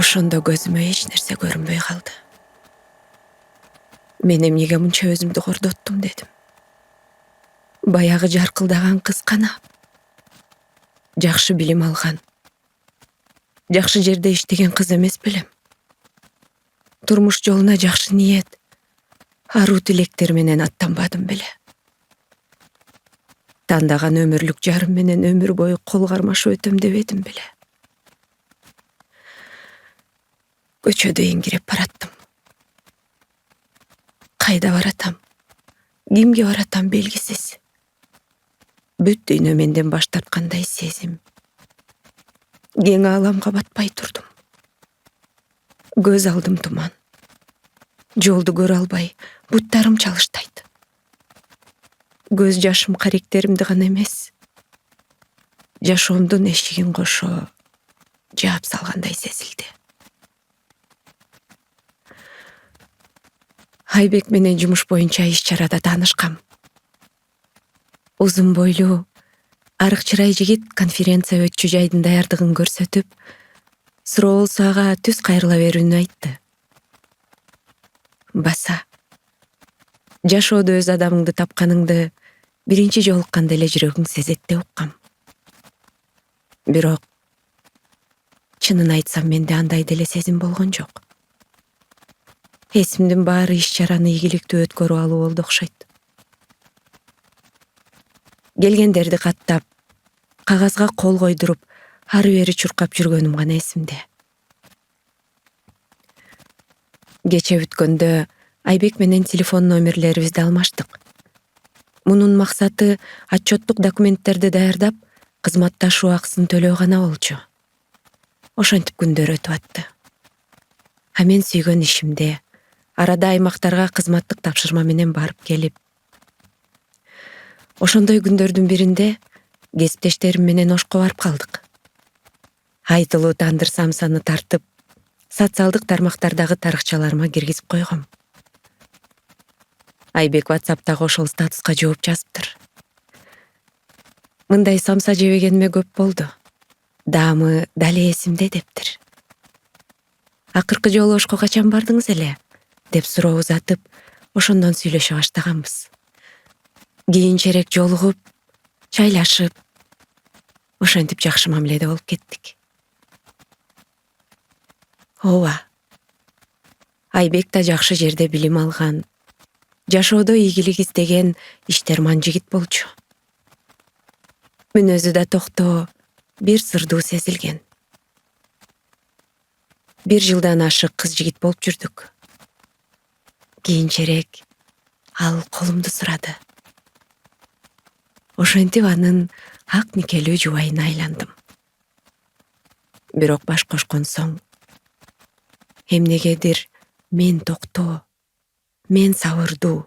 Ошондо көзүмө эч нерсе көрүнбөй калды. Мен эмнеге мынча өзүмдү кордоттум дедим. Баягы жаркылдаган кыз кана? Жакшы билим алган, жакшы жерде иштеген кыз эмес белем. Турмуш жолуна жакшы ниет, аруу тилектер менен аттанбадым беле. Тандаган өмүрлүк жарым менен өмүр бою кол кармашып өтөм дебедим беле. Көчөдө эңирип бараттым. Кайда баратам, кимге баратам белгисиз. Бүт дүйнө менден баш тарткандай сезим. Кең ааламга батпай турдум. Көз алдым туман. Жолду көрө албай, буттарым чалыштайт. Көз жашым каректеримди гана эмес, жашоомдун эшигин кошо жаап салгандай сезилди. Айбек менен жумуш боюнча иш-чарада таанышкам. Узун бойлуу, арык чырай жигит конференция өтчү жайдын даярдыгын көрсөтүп, суроо болсо ага түз кайрыла берүүнү айтты. Баса, жашоодо өз адамыңды тапканыңды биринчи жолукканда эле жүрөгүң сезет деп уккам. Бирок, чынын айтсам менде андай деле сезим болгон жок. Эсимдин баары иш-чараны ийгиликтүү өткөрүп алуу болду окшойт. Келгендерди каттап, кагазга кол койдуруп, ары-бери чуркап жүргөнүм гана эсимде. Кече бүткөндө Айбек менен телефон номерлерибизди алмаштык. Мунун максаты отчеттук документтерди даярдап, кызматташуу акысын төлөө гана болчу. Ошентип күндөр өтүп атты. А мен сүйгөн ишимде, арада аймактарга кызматтык тапшырма менен барып келип. Ошондой күндөрдүн биринде кесиптештерим менен Ошко барып калдык. Айтылуу тандыр самсаны тартып, социалдык тармактардагы тарыхчаларыма киргизип койгом. Айбек WhatsApp'тагы ошол статуска жооп жазыптыр. Мындай самса жебегениме көп болду. Даамы дале эсимде дептир. Акыркы жолу Ошко качан бардыңыз эле? Деп суроо узатып, ошондон сүйлөшө баштаганбыз. Кийинчерээк жолугуп, чайлашып, ошентип жакшы мамиледе болуп кеттик. Ооба. Айбек да жакшы жерде билим алган, жашоодо ийгилик издеген иштерман жигит болчу. Мүнөзү да токтоо, бир сырдуу сезилген. 1 жылдан ашык кыз жигит болуп жүрдүк. Кийинчерээк ал колумду сурады. Ошентип анын ак никелүү жубайына айландым. Бирок баш кошкон соң эмнегедир мен токтоо, мен сабырдуу,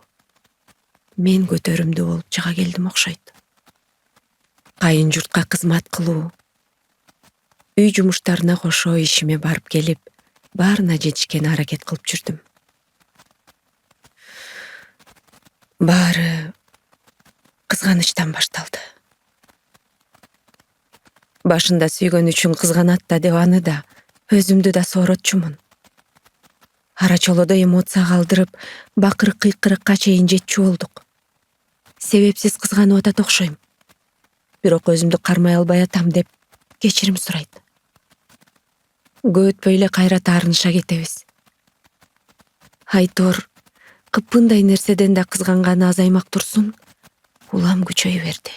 мен көтөрүмдүү болуп чыга келдим окшойт. Кайын журтка кызмат кылуу, үй жумуштарына кошо ишиме барып келип, баарына жетишкени аракет кылып жүрдүм. Баары кызганычтан башталды. Башында сүйгөн үчүн кызганат да деп аны да, өзүмдү да сооротчумун. Арачолодо эмоция калдырып, бакырык-кыйкырыкка чейин жетчү болдук. Себепсиз кызганып атат окшойм. Бирок өзүмдү кармай албай атам деп кечирим сурайт. Көп өтпөй эле кайра таарыныша кетебиз. Айтор, кыпкындай нерседен да кызганганы азаймак турсун, улам күчөй берди.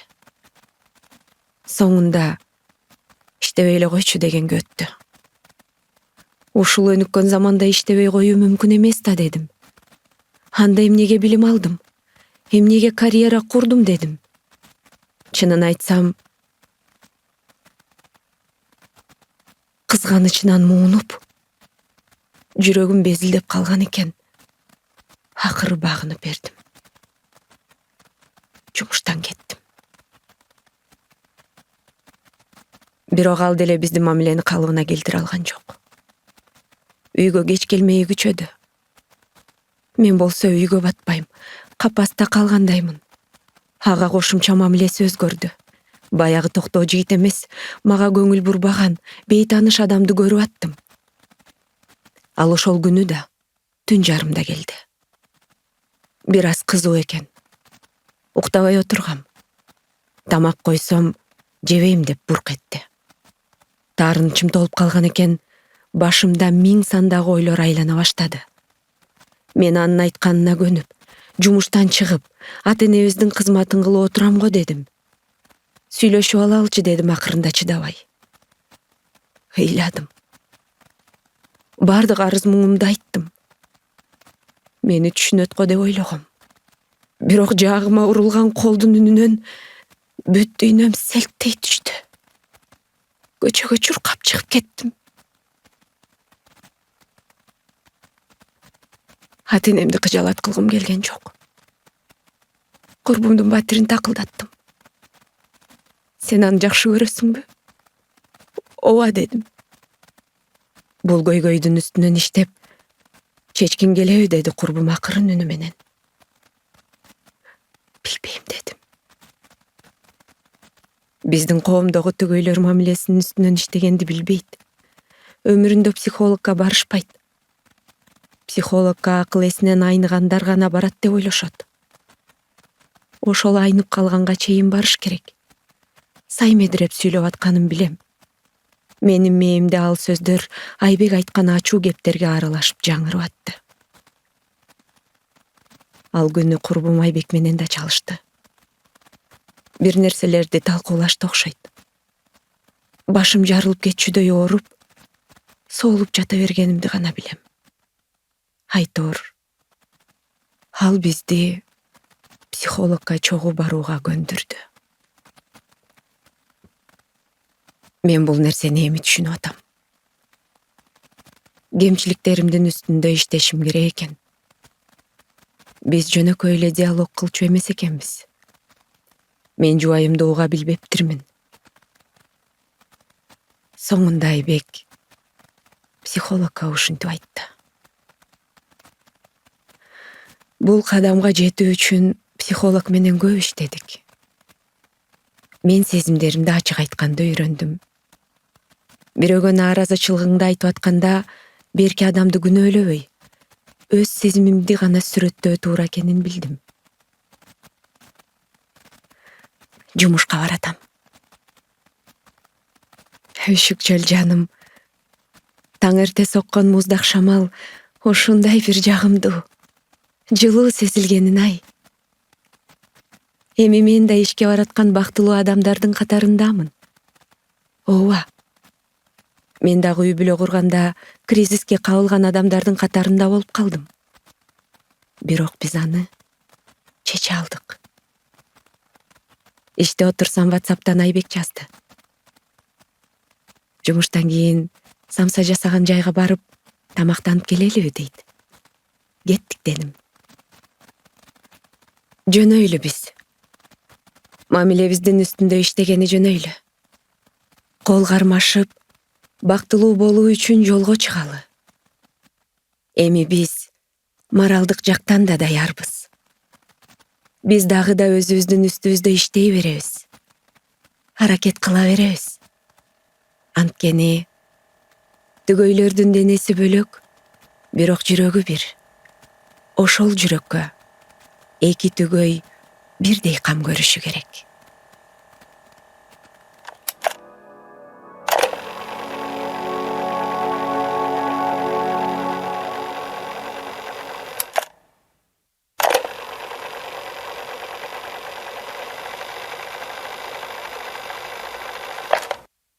Соңунда иштебей эле койчу дегенге өттү. Ушул өнүккөн заманда иштебей коюу мүмкүн эмес да дедим. Анда эмнеге билим алдым? Эмнеге карьера курдум дедим. Чынын айтсам, кызганычынан муунуп, жүрөгүм безилдеп калган экен. Акыры багынып бердим. Жумуштан кеттим. Бирок ал деле биздин мамилени калыбына келтире алган жок. Үйгө кеч келмеyi күчөдү. Мен болсо үйгө батпайм, капаста калгандаймын. Ага кошумча мамилеси өзгөрдү. Баягы токтоо жигит эмес, мага көңүл бурбаган, бейтааныш адамды көрүп аттым. Ал ошол күнү да түн жарымда келди. Бир аз кызуу экен. Уктабай отургам. Тамак койсом, жебейм деп бурк этти. Таарынычым толуп калган экен, башымда 1000 сандагы ойлор айлана баштады. Мен анын айтканына көнүп, жумуштан чыгып, ата-энебиздин кызматын кылып отурам го дедим. Сүйлөшүп алалычы дедим акырында чыдабай. Ыйладым. Бардык арыз муңумду айттым. Мени түшүнөт го деп ойлогом. Бирок жаагыма урулган колдун үнүнөн бүт дүйнөм селттей түштү. Көчөгө чуркап чыгып кеттим. Ата-энемди кыжалат кылгым келген жок. Курбумдун батирин такылдаттым. Сен аны жакшы көрөсүңбү? Ооба дедим. Бул көйгөйдүн үстүнөн иштеп, чечкиң келеби деди курбум акырын үнү менен. Билбейм дедим. Биздин коомдогу төгөйлөр мамилесинин үстүнөн иштегенди билбейт. Өмүрүндө психологко барышпайт. Психологко акыл эсинен айныгандар гана барат деп ойлошот. Ошол айнып калганга чейин барыш керек. Сай медиреп сүйлөп атканын билем. Менин мээмде ал сөздөр Айбек айткан ачуу кептерге аралашып жаңырып атты. Ал күнү курбум Айбек менен да чалышты. Бир нерселерди талкуулашты окшойт. Башым жарылып кетчүдөй ооруп, соолуп жата бергенимди гана билем. Айтор, ал бизди психологко чогуу барууга көндүрдү. Мен бул нерсени эми түшүнүп атам. Кемчиликтеримдин үстүндө иштешим керек экен. Биз жөнөкөй эле диалог кылчу эмес экенбиз. Мен жубайымды уга билбептирмин. Соңунда Айбек психологко ушинтип айтты. Бул кадамга жетүү үчүн психолог менен көп иштедик. Мен сезимдеримди ачык айтканды үйрөндүм. Бирөөгө нааразычылыгыңды айтып атканда, берки адамды күнөөлөбөй, өз сезимимди гана сүрөттөө туура экенин билдим. Жумушка баратам. Үшүкчөл жаным, таң эрте соккон муздак шамал ушундай бир жагымдуу, жылуу сезилгенин ай. Эми мен да ишке бараткан бактылуу адамдардын катарындамын. Ооба. Мен дагы үй бүлө курганда кризиске кабылган адамдардын катарында болуп калдым. Бирок биз аны чече алдык. Иште отурсам WhatsApp'тан Айбек жазды. Жумуштан кийин самса жасаган жайга барып, тамактанып келелиби дейт. Кеттик дедим. Жөнөйлү биз. Мамилебиздин үстүндө иштегени жөнөйлү. Кол кармашып, бактылуу болуу үчүн жолго чыгалы. Эми биз моралдык жактан да даярбыз. Биз дагы да өзүбүздүн үстүбүздө иштей беребиз. Аракет кыла беребиз. Анткени төгөйлөрдүн денеси бөлөк, бирок жүрөгү бир. Ошол жүрөккө эки төгөй бирдей кам көрүшү керек.